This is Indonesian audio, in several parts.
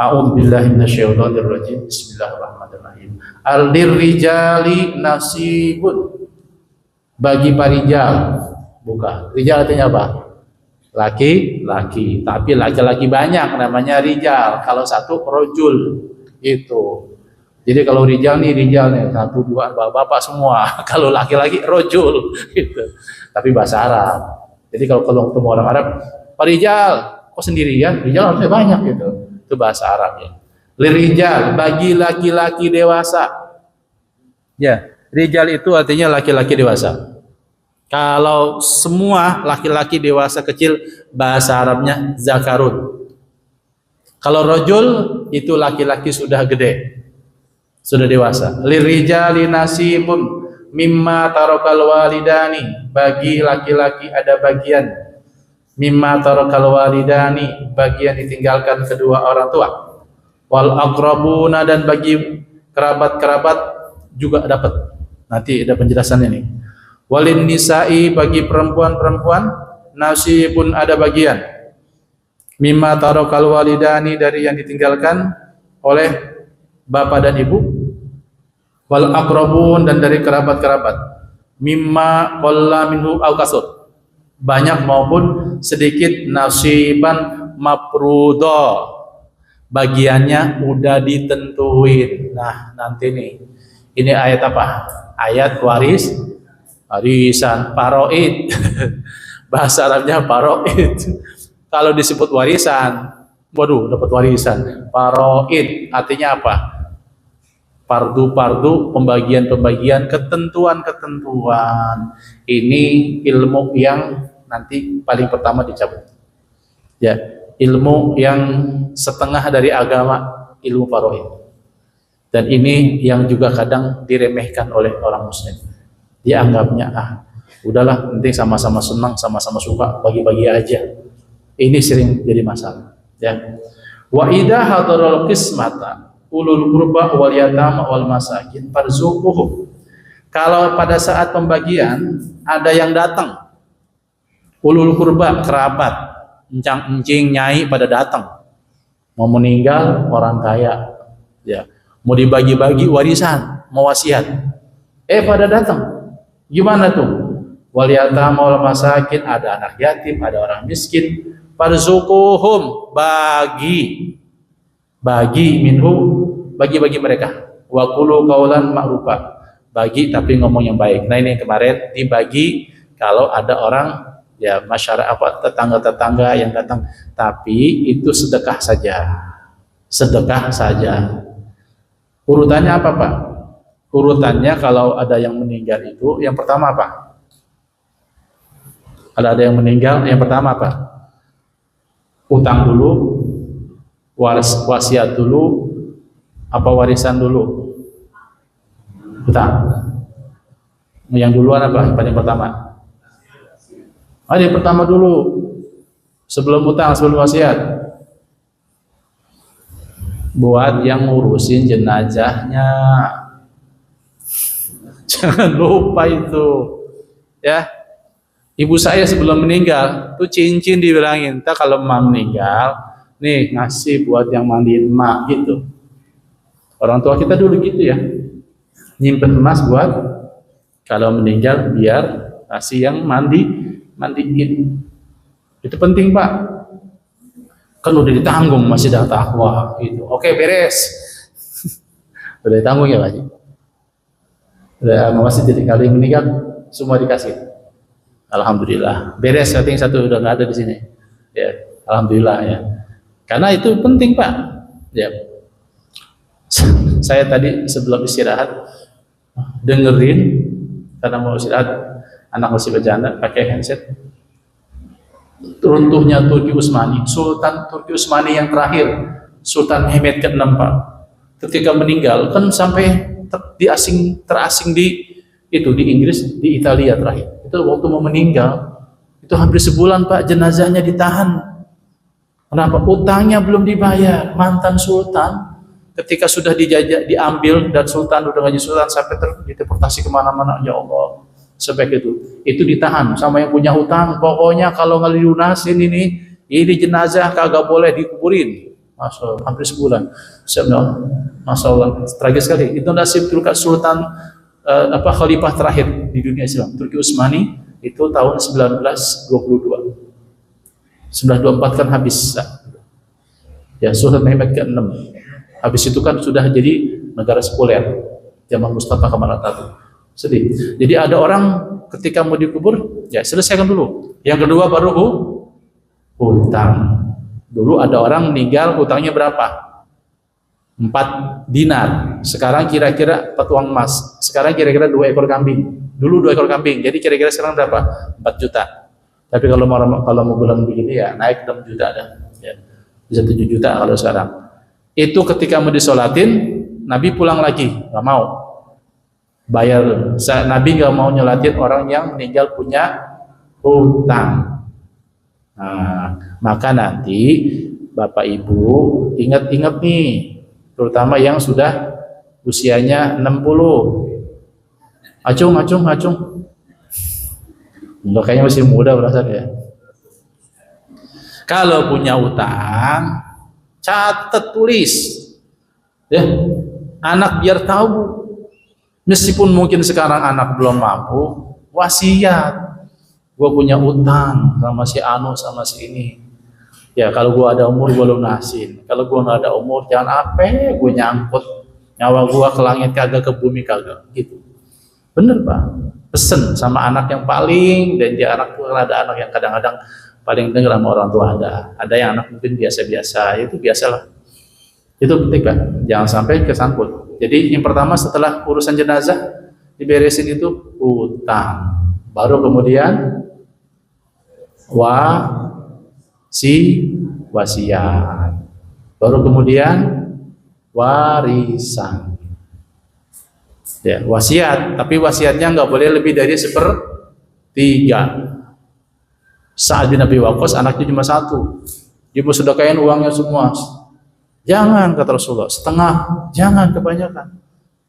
A'udzubillahi minasyaitonirrajim. Bismillahirrahmanirrahim. Al-lirrijali nasibun. Bagi parijal. Bukan. Rijal artinya apa? Laki-laki. Tapi laki-laki banyak namanya rijal. Kalau satu rojul. Itu. Jadi kalau rijal nih, satu dua bapak semua. Kalau laki-laki rojul. Gitu. Tapi bahasa Arab. Jadi kalau ketemu orang Arab, parijal. Kok sendirian? Rijal harusnya banyak gitu. Itu bahasa Arabnya. Lirijal, bagi laki-laki dewasa. Ya, rijal itu artinya laki-laki dewasa. Kalau semua laki-laki dewasa kecil, bahasa Arabnya zakarun. Kalau rojul itu laki-laki sudah gede, sudah dewasa. Lirijali nasibun mimma tarokal walidani. Bagi laki-laki ada bagian. Mimma tarakal walidani, bagian ditinggalkan kedua orang tua. Wal aqrabuna, dan bagi kerabat-kerabat juga dapat. Nanti ada penjelasannya nih. Walin nisa'i, bagi perempuan-perempuan nasibun, ada bagian. Mimma tarakal walidani, dari yang ditinggalkan oleh bapak dan ibu. Wal aqrabun, dan dari kerabat-kerabat. Mimma qalla minhu aw kasur, banyak maupun sedikit. Nasiban mafruḍa, bagiannya udah ditentuin. Nah, nanti nih, ini ayat apa? Ayat warisan, paroid. Bahasa Arabnya paroid. Kalau disebut warisan, waduh, dapat warisan. Paroid artinya apa? Fardu-fardu, pembagian-pembagian, ketentuan-ketentuan. Ini ilmu yang nanti paling pertama dicabut. Ya, ilmu yang setengah dari agama, ilmu faraid. Dan ini yang juga kadang diremehkan oleh orang muslim. Dia anggapnya, udahlah, penting sama-sama senang, sama-sama suka, bagi-bagi aja. Ini sering jadi masalah. Ya. Wa idza hadaral qismata ulul qurba wal yatama wal masakin farzuquhum. Kalau pada saat pembagian ada yang datang, ulul qurba, kerabat, encang-encing, nyai pada datang, mau meninggal orang kaya, ya, mau dibagi-bagi warisan, mau wasiat, pada datang, gimana tuh? Wal yatama wal masakin, ada anak yatim, ada orang miskin, farzuquhum, bagi minhu, bagi mereka. Wa qulu qaulan ma'rufa, bagi tapi ngomong yang baik. Nah, ini yang kemarin dibagi kalau ada orang, ya, masyarakat, tetangga-tetangga yang datang, tapi itu sedekah saja. Sedekah saja. Urutannya apa, Pak? Urutannya kalau ada yang meninggal itu, yang pertama apa? Kalau ada yang meninggal, yang pertama apa? Utang dulu, wasiat dulu, apa warisan dulu? Utang. Yang duluan apa? Yang pertama? Yang pertama dulu, sebelum utang, sebelum wasiat. Buat yang ngurusin jenazahnya. Jangan lupa itu. Ya. Ibu saya sebelum meninggal, tuh cincin dibilangin, "Tak, kalau emak meninggal, nih ngasih buat yang mandiin emak," gitu. Orang tua kita dulu gitu ya, nyimpen emas buat kalau meninggal biar kasih yang mandiin. Itu penting, Pak. Kan udah ditanggung, masih ada takwa gitu. Oke, beres. Udah ditanggung ya, Pak Haji. Udah masih jadi kali meninggal semua dikasih. Alhamdulillah. Beres, setting satu udah nggak ada di sini. Ya, alhamdulillah ya. Karena itu penting, Pak. Ya. Saya tadi sebelum istirahat dengerin, karena mau istirahat, anak masih bercanda pakai handset. Runtuhnya Turki Utsmani, Sultan Turki Utsmani yang terakhir, Sultan Mehmed ke-6, Pak. Ketika meninggal kan sampai terasing di Inggris, di Italia terakhir. Itu waktu mau meninggal, itu hampir sebulan, Pak, jenazahnya ditahan. Kenapa? Utangnya belum dibayar. Mantan sultan ketika sudah dijajah, diambil, dan sultan udah ngaji sultan sampai dideportasi kemana-mana, ya Allah, sebaik itu ditahan sama yang punya hutang. Pokoknya kalau ngelunasin ini jenazah kagak boleh dikuburin. hampir sebulan. Masya Allah, tragis sekali. Itu nasib Sultan khalifah terakhir di dunia Islam, Turki Utsmani, itu tahun 1922. 1924 kan habis. Ya, Sultan Mehmed ke-6. Habis itu kan sudah jadi negara sekuler zaman Mustafa Kemal Atatürk. Sedih. Jadi ada orang ketika mau dikubur, ya selesaikan dulu. Yang kedua baru hutang. Dulu ada orang meninggal, hutangnya berapa? 4 dinar. Sekarang kira-kira 4 uang emas. Sekarang kira-kira 2 ekor kambing. Dulu 2 ekor kambing. Jadi kira-kira sekarang berapa? 4 juta. Tapi kalau mau bulan begini ya naik 6 juta dah. Ya. Bisa 7 juta kalau sekarang. Itu ketika mau disolatin, Nabi pulang lagi, nggak mau bayar. Nabi nggak mau nyolatin orang yang meninggal punya hutang. Nah, maka nanti Bapak Ibu ingat-ingat nih, terutama yang sudah usianya 60. Acung. Enggak, kayaknya masih muda perasaan ya. Kalau punya utang, catat, tulis. Ya, anak biar tahu. Meskipun mungkin sekarang anak belum mampu, wasiat. Gue punya utang sama si Anu sama si ini. Ya kalau gue ada umur gue lunasin. Kalau gue nggak ada umur jangan apa, gue nyangkut nyawa gue ke langit kagak, ke bumi kagak. Gitu. Bener Pak. Pesen sama anak yang paling, dan dia anak tua, ada anak yang kadang-kadang paling dengar sama orang tua ada yang anak mungkin biasa-biasa, itu biasalah. Itu penting Pak. Jangan sampai kesangkut. Jadi yang pertama setelah urusan jenazah diberesin itu hutang. Baru kemudian wasiat. Baru kemudian warisan. Ya, wasiat, tapi wasiatnya nggak boleh lebih dari 1/3. Sa'ad bin Abi Waqqas anaknya cuma 1. Dia mau sedekahin uangnya semua. Jangan, kata Rasulullah, setengah, jangan kebanyakan.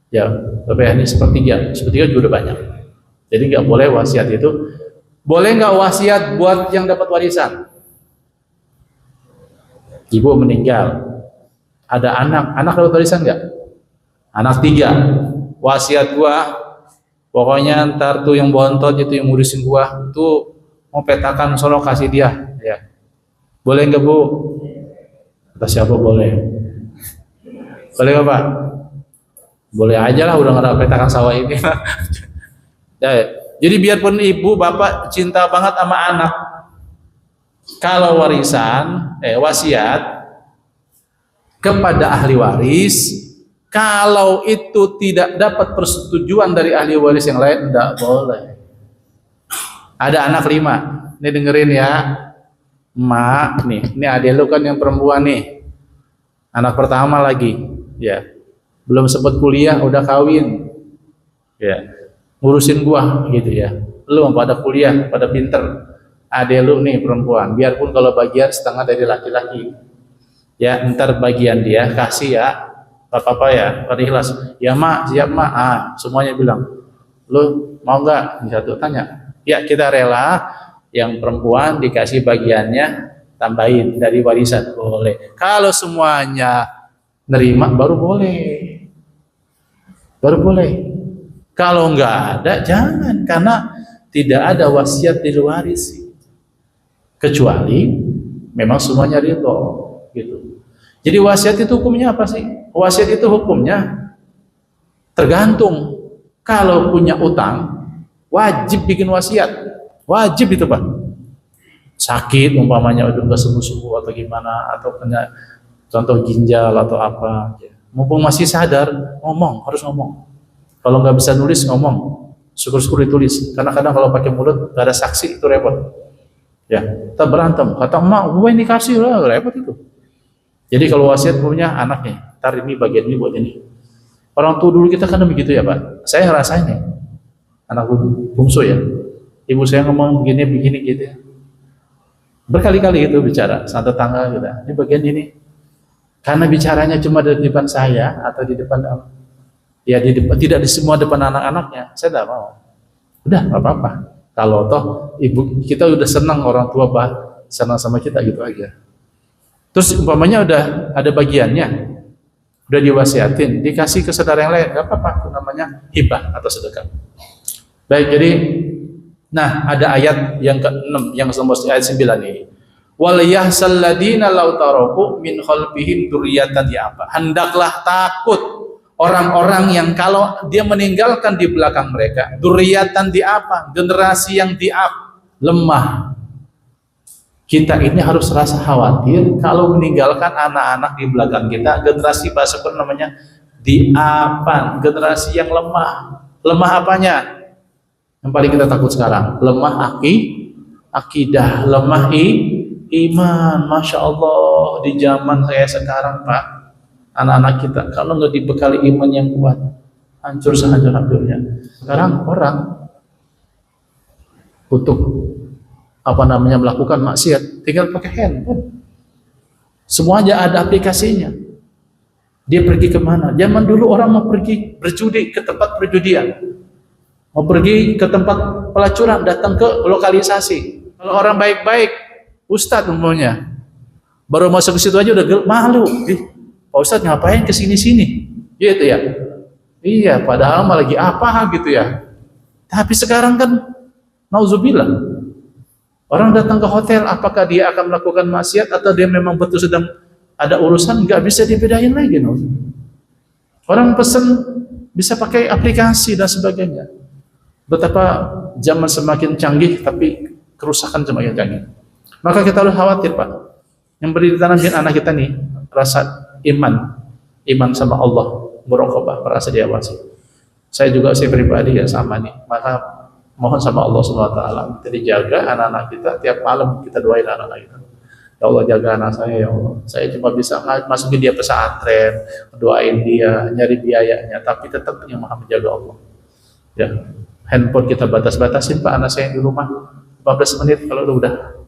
Ya, tapi ini 1/3. 1/3 juga udah banyak. Jadi nggak boleh wasiat itu. Boleh nggak wasiat buat yang dapat warisan? Ibu meninggal, ada anak dapat warisan nggak? Anak 3. Wasiat gua, pokoknya ntar tuh yang bontot itu yang ngurusin gua, tuh mau petakan solo kasih dia. Ya, boleh nggak Bu? Kata siapa boleh? Boleh nggak Pak? Boleh aja lah, udah nggak ada petakan sawah ini. Ya, jadi biarpun ibu bapak cinta banget sama anak, kalau wasiat kepada ahli waris, kalau itu tidak dapat persetujuan dari ahli waris yang lain, tidak boleh. Ada anak 5, ini dengerin ya, Mak, ini adik lu kan yang perempuan nih, anak pertama lagi, ya, belum sempat kuliah udah kawin, ya, ngurusin gua gitu ya. Lu pada kuliah, pada pinter, adik lu nih perempuan, biarpun kalau bagian setengah dari laki-laki, ya, ntar bagian dia kasih ya. Apa ya, pada ikhlas. Ya Mak, siap Mak. Semuanya bilang, lu mau nggak? Satu tanya. Ya kita rela, yang perempuan dikasih bagiannya tambahin dari warisan, boleh. Kalau semuanya nerima baru boleh. Kalau nggak ada jangan, karena tidak ada wasiat diwarisi. Kecuali memang semuanya ridho, gitu. Jadi wasiat itu hukumnya apa sih? Wasiat itu hukumnya tergantung. Kalau punya utang, wajib bikin wasiat. Wajib itu Pak. Sakit umpamanya udah nggak sembuh-sembuh atau gimana, atau kena contoh ginjal atau apa. Mumpung masih sadar, harus ngomong. Kalau nggak bisa nulis, ngomong. Syukur-syukur ditulis. Karena kadang kalau pakai mulut nggak ada saksi itu repot. Ya, kita berantem. Kata emak, gue ini kasih lah, repot itu. Jadi kalau wasiat punya anaknya, ntar ini bagian ini buat ini. Orang tua dulu kita kan begitu ya Pak. Saya ngerasain nih, anak bungsu ya. Ibu saya ngomong begini gitu ya. Berkali-kali itu bicara sama tetangga gitu. Ini bagian ini. Karena bicaranya cuma di depan saya atau di depan, ya di depan, tidak di semua depan anak-anaknya. Saya tidak mau. Udah nggak apa-apa. Kalau toh ibu kita udah senang, orang tua senang sama kita gitu aja. Terus umpamanya udah ada bagiannya, udah diwasiatin, dikasih ke saudara yang lain, nggak apa-apa, itu namanya hibah atau sedekah. Baik, jadi nah ada ayat yang ke-6 yang nomor ayat 9 ini. Wal yahsal ladina law taraku min khalfihim dzurriyyatan apa? Hendaklah takut orang-orang yang kalau dia meninggalkan di belakang mereka dzurriyyatan apa? Generasi yang lemah. Kita ini harus rasa khawatir kalau meninggalkan anak-anak di belakang kita, generasi bahasa namanya generasi yang lemah. Lemah apanya? Yang paling kita takut sekarang, lemah akidah, lemah iman. Masya Allah, di zaman saya sekarang Pak, anak-anak kita kalau nggak dibekali iman yang kuat, hancur sehancur-hancurnya. Sekarang orang untuk melakukan maksiat tinggal pakai handphone, semuanya ada aplikasinya. Dia pergi kemana? Zaman dulu orang mau pergi berjudi ke tempat perjudian, mau pergi ke tempat pelacuran, datang ke lokalisasi. Kalau orang baik-baik, ustadz umumnya baru masuk ke situ aja udah malu. Pak Ustadz ngapain ke sini-sini? Gitu ya. Iya, padahal malah lagi apa gitu ya. Tapi sekarang kan nauzubillah. Orang datang ke hotel, apakah dia akan melakukan maksiat atau dia memang betul sedang ada urusan? Nggak bisa dibedain lagi. Orang pesen bisa pakai aplikasi dan sebagainya. Betapa zaman semakin canggih, tapi kerusakan semakin canggih. Maka kita harus khawatir Pak. Yang beri ditanamin anak kita nih rasa iman sama Allah, muraqabah, merasa diawasi. Saya pribadi ya sama nih. Maka mohon sama Allah SWT kita dijaga anak-anak kita. Tiap malam kita doain anak-anak kita, ya Allah jaga anak saya ya Allah. Saya cuma bisa masukin dia pesantren, doain dia, nyari biayanya, tapi tetap yang maha menjaga Allah ya. Handphone kita batas-batasin Pak, anak saya di rumah 15 menit kalau udah.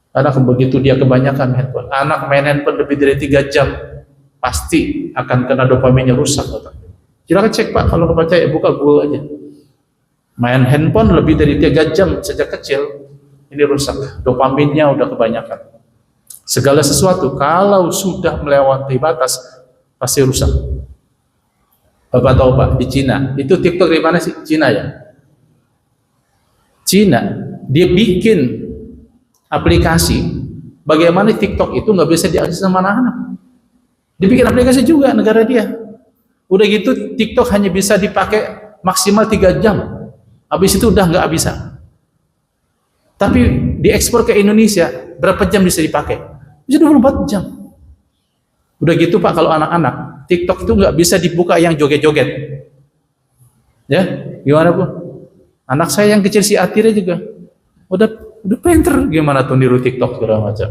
Anak begitu dia kebanyakan handphone, anak main handphone lebih dari 3 jam pasti akan kena dopaminnya rusak. Silakan cek Pak, kalau nggak percaya buka Google aja. Main handphone lebih dari 3 jam sejak kecil, ini rusak, dopaminnya udah kebanyakan. Segala sesuatu kalau sudah melewati batas pasti rusak. Bapak tahu Pak, di Cina itu TikTok dari mana sih? Cina ya. Cina dia bikin aplikasi bagaimana TikTok itu nggak bisa diakses sama anak-anak. Dibikin aplikasi juga negara dia. Udah gitu TikTok hanya bisa dipakai maksimal 3 jam. Habis itu udah nggak bisa. Tapi diekspor ke Indonesia berapa jam bisa dipakai? Bisa 24 jam. Udah gitu Pak, kalau anak-anak TikTok itu nggak bisa dibuka yang joget-joget. Ya, gimana Bu? Anak saya yang kecil si Atira juga udah pinter gimana tuh niru TikTok segala macam.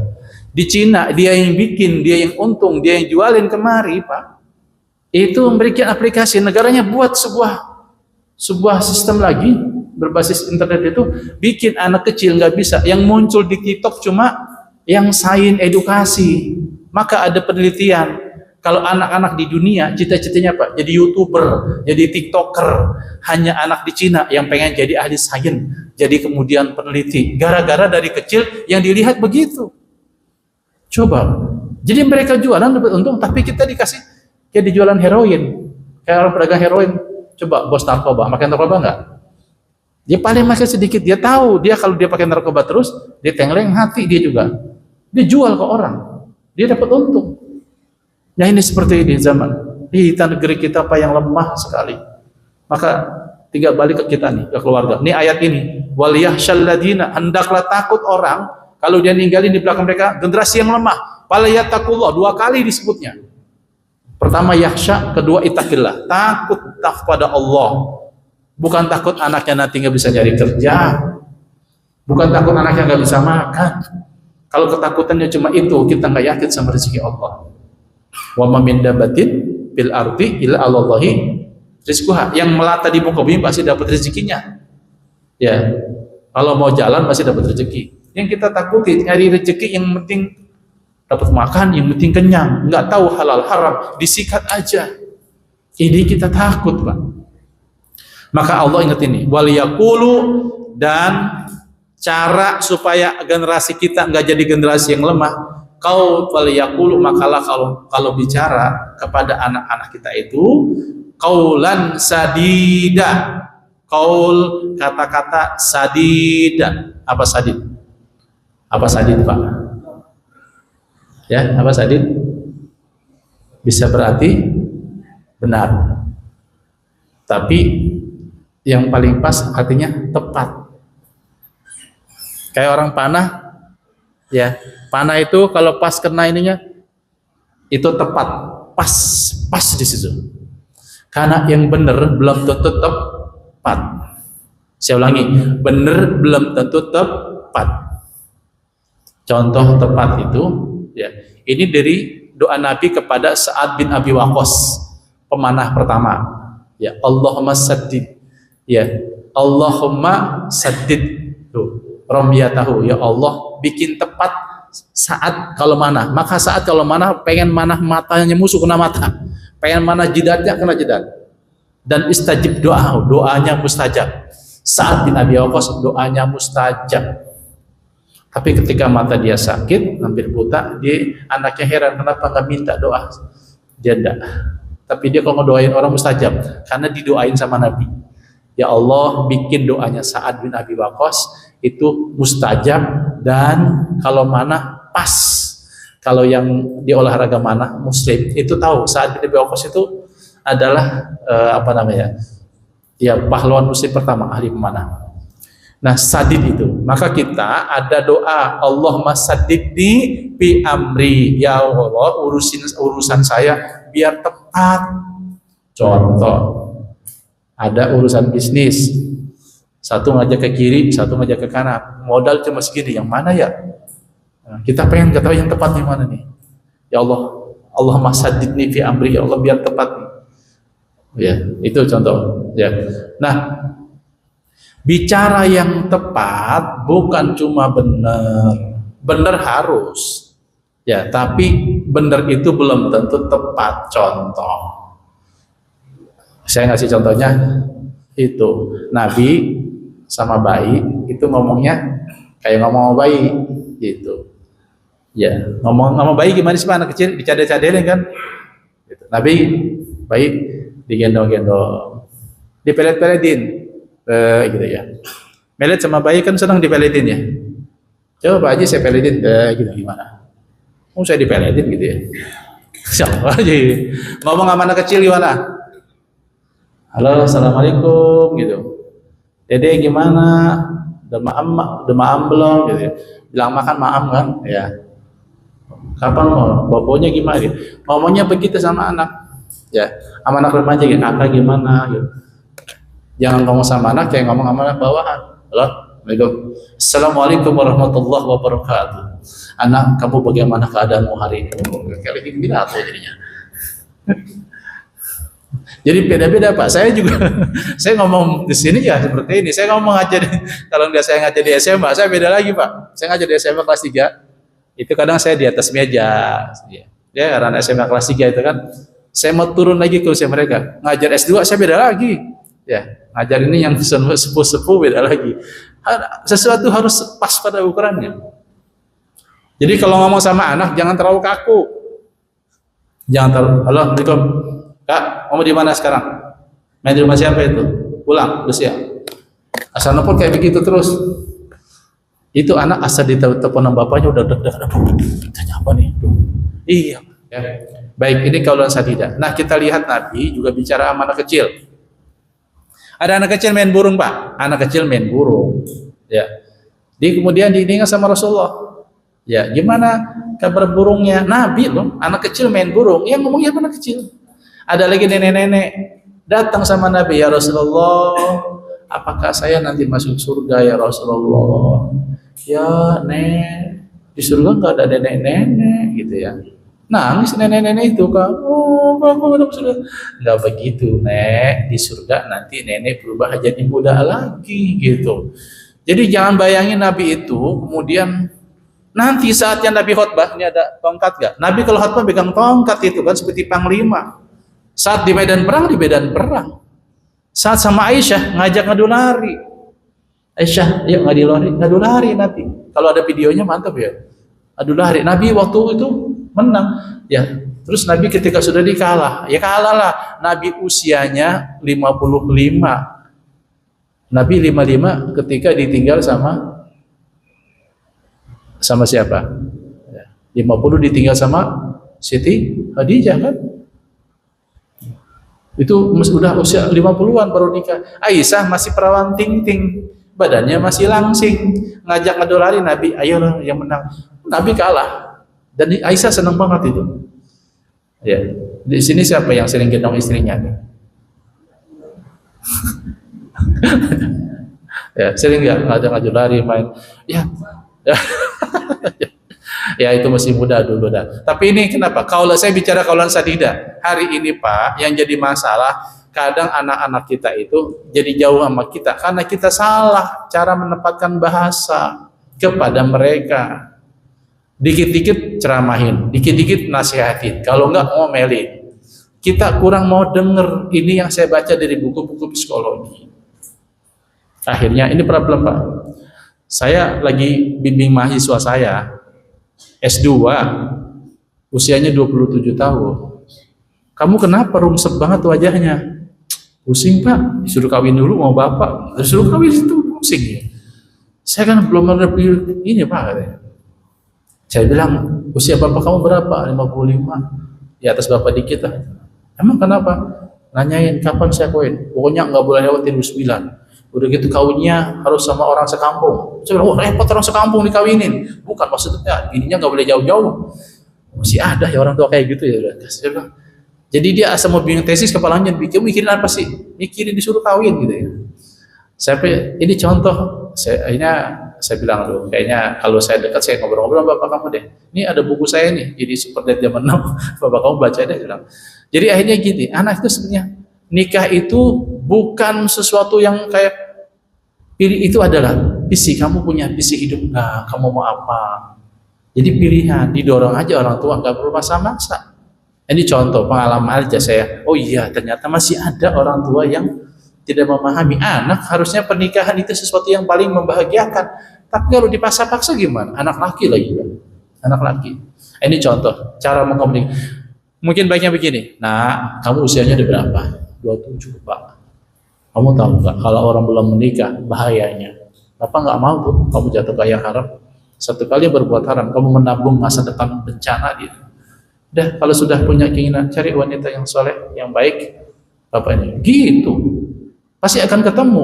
Di Cina dia yang bikin, dia yang untung, dia yang jualin kemari Pak. Itu memberikan aplikasi, negaranya buat sebuah sistem lagi berbasis internet itu bikin anak kecil nggak bisa. Yang muncul di TikTok cuma yang sains edukasi. Maka ada penelitian kalau anak-anak di dunia cita-citanya Pak jadi YouTuber, jadi TikToker. Hanya anak di Cina yang pengen jadi ahli sains, jadi kemudian peneliti. Gara-gara dari kecil yang dilihat begitu. Coba. Jadi mereka jualan dapat untung, tapi kita dikasih kayak dijualan heroin. Kayak orang pedagang heroin. Coba bos narkoba, makan narkoba enggak? Dia paling makan sedikit, dia tahu dia kalau dia pakai narkoba terus, dia tengleng hati dia juga. Dia jual ke orang, dia dapat untung. Nah ini seperti ini zaman. Kita negeri kita apa yang lemah sekali. Maka tinggal balik ke kita nih, ke keluarga. Ini ayat ini, wal yahsyal ladina, hendaklah takut orang kalau dia ninggalin di belakang mereka generasi yang lemah. Fala yattaqullah, 2 kali disebutnya. Pertama yahsya, kedua ittaqillah. Takut kepada Allah. Bukan takut anaknya nanti nggak bisa nyari kerja, bukan takut anaknya nggak bisa makan. Kalau ketakutannya cuma itu, kita nggak yakin sama rezeki Allah. Wa ma min dabatin fil ardi illa 'alallahi rizquha. Yang melata di muka bumi pasti dapat rezekinya. Ya, kalau mau jalan pasti dapat rezeki. Yang kita takuti nyari rezeki yang penting dapat makan, yang penting kenyang, nggak tahu halal haram, disikat aja. Ini kita takut Pak. Maka Allah ingat ini, wal yaqulu, dan cara supaya generasi kita nggak jadi generasi yang lemah, Kau faliyaqulu, makalah kalau bicara kepada anak-anak kita itu qaulan sadida. Qaul kata-kata sadida. Apa sadid? Apa sadid, Pak? Ya, apa sadid? Bisa berarti benar. Tapi yang paling pas artinya tepat. Kayak orang panah, ya. Panah itu kalau pas kena ininya itu tepat, pas di situ. Karena yang benar belum tentu tepat. Saya ulangi, benar belum tentu tepat. Contoh tepat itu, ya. Ini dari doa Nabi kepada Sa'ad bin Abi Waqqas, pemanah pertama. Ya, Allahumma saddid. Ya, Allahumma saddid. Tuh, ramyatahu. Ya Allah, bikin tepat saat kalau mana. Maka saat kalau mana pengen mana matanya musuh kena mata, pengen mana jidatnya kena jidat. Dan istajib doanya mustajab. Sa'ad bin Abi Waqqas doanya mustajab. Tapi ketika mata dia sakit, hampir buta, dia anaknya heran kenapa nggak minta doa. Dia enggak. Tapi dia kalau ngedoain orang mustajab karena didoain sama Nabi. Ya Allah, bikin doanya Sa'ad bin Abi Waqqas itu mustajab, dan kalau mana pas. Kalau yang di olahraga mana muslim itu tahu Sa'ad bin Abi Waqqas itu adalah ya pahlawan muslim pertama, ahli pemanah. Nah, sadid itu. Maka kita ada doa, Allahumma saddidni fi amri. Ya Allah, urusan saya biar tepat. Contoh, ada urusan bisnis. Satu ngajak ke kiri, satu ngajak ke kanan. Modal cuma segini, yang mana ya? Nah, kita pengen ketahui yang tepat yang mana nih? Ya Allah, Allahumma saddidni fi amri. Ya Allah, biar tepat nih. Ya, itu contoh. Ya. Nah, bicara yang tepat bukan cuma benar harus, ya, tapi benar itu belum tentu tepat. Contoh, saya ngasih contohnya itu Nabi sama bayi itu ngomongnya kayak ngomong sama bayi gitu, ya. Ngomong sama bayi gimana sih, anak kecil dicadel-cadelin kan? Gitu. Nabi bayi digendong-gendong, dipelet-peletin. Gitu ya. Melet sama bayi kan senang dipeletin ya. Coba Pak Haji saya peletin, gitu gimana? Oh, saya dipeletin gitu ya. Siapa aja. Ngomong sama anak kecil gimana? Halo, assalamualaikum gitu. Dede gimana? Udah maam belum gitu ya. Bilang makan maam kan? Ya. Kapan mau? Bapaknya gimana gitu. Ngomongnya begitu sama anak. Ya, sama anak remaja gitu. Kakak gimana gitu. Jangan ngomong sama anak, kayak ngomong sama anak bawahan. Halo, assalamualaikum warahmatullahi wabarakatuh. Anak, kamu bagaimana keadaanmu hari ini? Kayak lagi pidato jadinya. Jadi beda-beda Pak. Saya juga, saya ngomong di sini ya seperti ini. Saya ngomong aja kalau nggak saya ngajar di SMA, saya beda lagi Pak. Saya ngajar di SMA kelas 3. Itu kadang saya di atas meja. Ya, karena SMA kelas 3 itu kan, saya mau turun lagi ke usia mereka. Ngajar S2 saya beda lagi. Ya, ngajar ini yang sepuh-sepuh beda lagi. Sesuatu harus pas pada ukurannya. Jadi kalau ngomong sama anak jangan terlalu kaku. Jangan terlalu, halo, Assalamualaikum. Kak, kamu di mana sekarang? Main di rumah siapa itu? Pulang, udah siap. Asal nelfon kayak begitu terus. Itu anak asal ditelepon sama bapaknya udah tanya apa nih? Iya. Ya. Baik, ini kaulan sadida. Nah, kita lihat Nabi juga bicara sama anak kecil. Ada anak kecil main burung Pak, anak kecil main burung, ya. Kemudian diingat sama Rasulullah, ya. Gimana kabar burungnya? Nabi loh, anak kecil main burung, yang ngomongnya anak kecil. Ada lagi nenek-nenek datang sama Nabi, ya Rasulullah, apakah saya nanti masuk surga ya Rasulullah? Ya Nek, di surga nggak ada nenek-nenek gitu ya. Nangis nenek-nenek itu kan, oh aku udah surga. Nggak begitu Nek, di surga nanti nenek berubah jadi muda lagi gitu. Jadi jangan bayangin Nabi itu kemudian nanti saatnya Nabi khutbah, ini ada tongkat gak? Nabi kalau khutbah pegang tongkat itu kan seperti panglima. Saat di medan perang, di medan perang. Saat sama Aisyah ngajak ngadu lari. Aisyah, yuk ngadu lari Nabi. Kalau ada videonya mantap ya. adu lari. Nabi waktu itu menang, ya. Terus Nabi ketika sudah dikalah, ya kalah lah. Nabi usianya 55. Nabi 55 ketika ditinggal sama siapa? 50 ditinggal sama Siti Khadijah kan? Itu udah usia 50-an baru nikah. Aisyah masih perawan ting-ting, badannya masih langsing, ngajak adu lari Nabi, ayo yang menang. Nabi kalah. Dan Aisyah senang banget itu. Ya, di sini siapa yang sering gendong istrinya nih? Ya, sering nggak ngajak adu lari main? Ya. Ya itu masih muda dulu dah. Tapi ini kenapa? Kalau saya bicara kaulan sadida, hari ini Pak, yang jadi masalah kadang anak-anak kita itu jadi jauh sama kita karena kita salah cara menempatkan bahasa kepada mereka. Dikit-dikit ceramahin, dikit-dikit nasihatin. Kalau enggak ngomelin. Kita kurang mau denger. Ini yang saya baca dari buku-buku psikologi. Akhirnya ini problem Pak. Saya lagi bimbing mahasiswa saya S2, usianya 27 tahun. Kamu kenapa rungsep banget wajahnya? Pusing Pak, disuruh kawin dulu mau bapak, disuruh kawin itu pusing ya. Saya kan belum ada ini Pak katanya. Saya bilang, usia bapak kamu berapa? 55, di atas bapak dikit lah. Emang kenapa? Nanyain kapan saya kawin? Pokoknya nggak boleh lewatin 29. Udah gitu kawinnya harus sama orang sekampung. Saya bilang, oh repot orang sekampung dikawinin. Bukan maksudnya, bininya nggak boleh jauh-jauh. Masih ada ya orang tua kayak gitu ya. Saya bilang, jadi dia asal mau bikin tesis kepalanya mikirin apa sih? Mikirin disuruh kawin gitu ya. Saya ini contoh. Saya bilang dulu, kayaknya kalau saya dekat saya ngobrol-ngobrol sama bapak kamu deh. Ini ada buku saya nih, jadi Super Dad zaman now. Bapak kamu baca deh bilang. Jadi akhirnya gini, anak itu sebenarnya nikah itu bukan sesuatu yang kayak pilih, itu adalah visi, kamu punya visi hidup nggak, kamu mau apa. Jadi pilihan, didorong aja orang tua, nggak perlu masa-masa. Ini contoh pengalaman aja saya. Oh iya, ternyata masih ada orang tua yang tidak memahami anak harusnya pernikahan itu sesuatu yang paling membahagiakan. Tapi kalau dipaksa-paksa gimana? Anak laki lagi kan? Anak laki. Ini contoh cara mengkomunikasi. Mungkin baiknya begini. Nah, kamu usianya udah berapa? 27 Pak. Kamu tahu nggak kalau orang belum menikah bahayanya? Bapak nggak mau tuh kamu jatuh ke yang haram. Satu kali berbuat haram, kamu menabung masa depan bencana dia. Udah, kalau sudah punya keinginan cari wanita yang soleh, yang baik, bapaknya gitu. Pasti akan ketemu.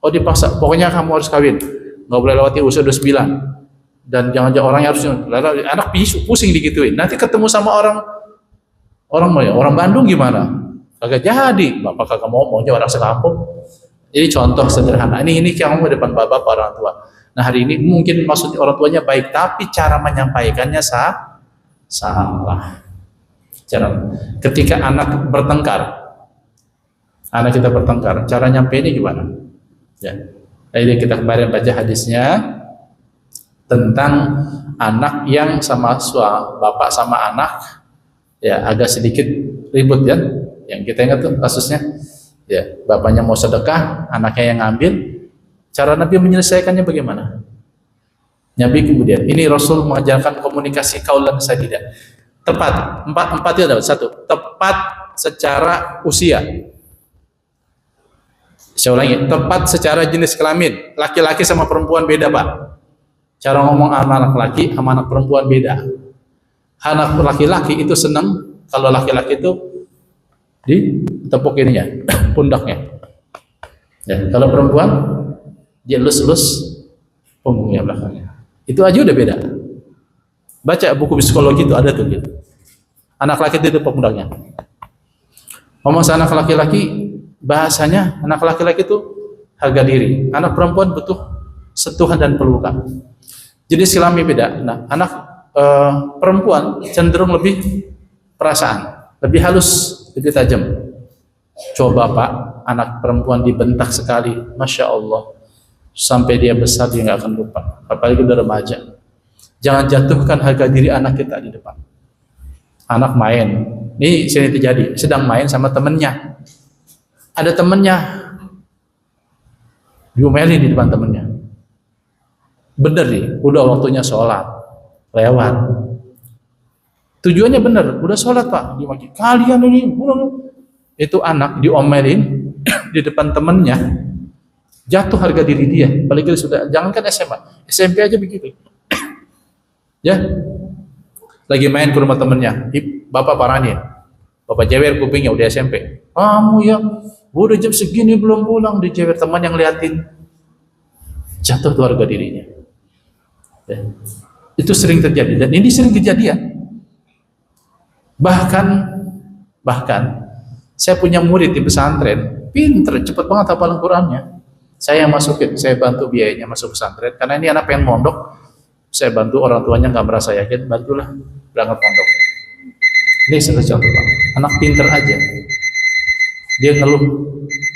Oh dipaksa, pokoknya kamu harus kawin, nggak boleh lewati usia 29, dan jangan orangnya harus anak pusing digituin. Nanti ketemu sama orang Bandung gimana? Kagak jadi, bapak kagak maunya orang sekampung. Jadi contoh sederhana. Ini kamu depan bapak orang tua. Nah hari ini mungkin maksudnya orang tuanya baik, tapi cara menyampaikannya salah. Ketika anak kita bertengkar, cara nyampeinnya gimana? Ya. Jadi kita kemarin baca hadisnya tentang anak yang sama bapak sama anak, ya agak sedikit ribut ya. Yang kita ingat tuh kasusnya, ya bapaknya mau sedekah, anaknya yang ngambil. Cara Nabi menyelesaikannya bagaimana? Nabi kemudian, ini Rasul mengajarkan komunikasi kaulan sadida. Tepat, empat itu ada. Satu, tepat secara usia. Saya ulangi, tepat secara jenis kelamin. Laki-laki sama perempuan beda Pak. Cara ngomong anak laki sama anak perempuan beda. Anak laki-laki itu senang kalau laki-laki itu ditepuk ininya, pundaknya. Ya, kalau perempuan dia lus-lus punggungnya belakangnya. Itu aja udah beda. Baca buku psikologi itu ada tuh gitu. Anak laki itu pundaknya. Ngomong anak laki-laki, bahasanya anak laki-laki itu harga diri. Anak perempuan butuh sentuhan dan pelukan. Jenis kelamin beda. Nah, anak perempuan cenderung lebih perasaan, lebih halus, lebih tajam. Coba Pak, anak perempuan dibentak sekali, Masya Allah, sampai dia besar dia nggak akan lupa. Apalagi udah remaja. Jangan jatuhkan harga diri anak kita di depan. Anak main, ini sini terjadi, sedang main sama temennya. Ada temennya, diomelin di depan temennya. Bener nih, udah waktunya sholat. lewat. Tujuannya benar, udah sholat Pak, dimaki. Kalian ini, itu anak diomelin di depan temennya, jatuh harga diri dia. Apalagi sudah, jangankan SMA, SMP aja begitu. Ya, lagi main ke rumah temennya, bapak parahin, bapak jewer kupingnya udah SMP. Kamu ya, udah jam segini belum pulang, di jewer teman yang liatin, jatuh tuh harga dirinya. Ya. Itu sering terjadi dan ini sering kejadian. Bahkan saya punya murid di pesantren, pinter, cepet banget hafalan Qurannya. Saya yang masukin, saya bantu biayanya masuk pesantren karena ini anak pengen mondok. Saya bantu, orang tuanya nggak merasa yakin, bantulah berangkat pondok. Ini satu contoh Pak. Anak pinter aja. Dia ngeluh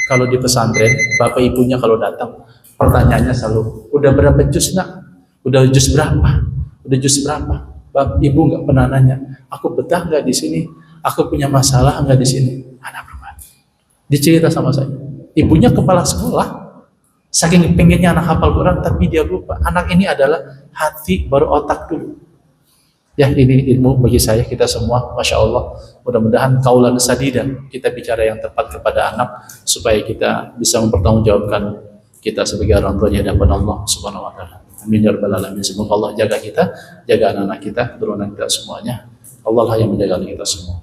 kalau di pesantren, bapak ibunya kalau datang, pertanyaannya selalu, udah berapa juz nak? Udah juz berapa? Udah juz berapa? Bapak ibu nggak pernah nanya, aku betah nggak di sini? Aku punya masalah nggak di sini? Anak berapa? Dia cerita sama saya. Ibunya kepala sekolah. Saking pengennya anak hafal Quran, tapi dia lupa. Anak ini adalah hati baru otak dulu. Ya, ini ilmu bagi saya, kita semua, Masya Allah. Mudah-mudahan kaulan sadidan, kita bicara yang tepat kepada anak, supaya kita bisa mempertanggungjawabkan kita sebagai orang tua di hadapan Allah Subhanahu Wa Taala. Amin ya rabbal alamin. Semoga Allah jaga kita, jaga anak-anak kita, keturunan kita semuanya. Allah lah yang menjaga kita semua.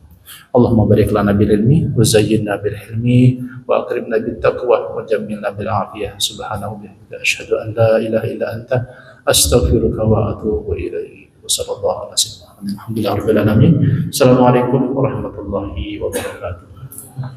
Allahumma barik lana bil ilmi wa zayyinna bil hilmi wa akrimna bit taqwa wa jammilna bil afiyah. Subhanahu wa bihamdihi asyhadu an la ilaha illa anta astaghfiruka wa atubu ilaik. Wa sallallahu alaihi wasallam. Alhamdulillahirabbil alamin. Assalamualaikum warahmatullahi wabarakatuh.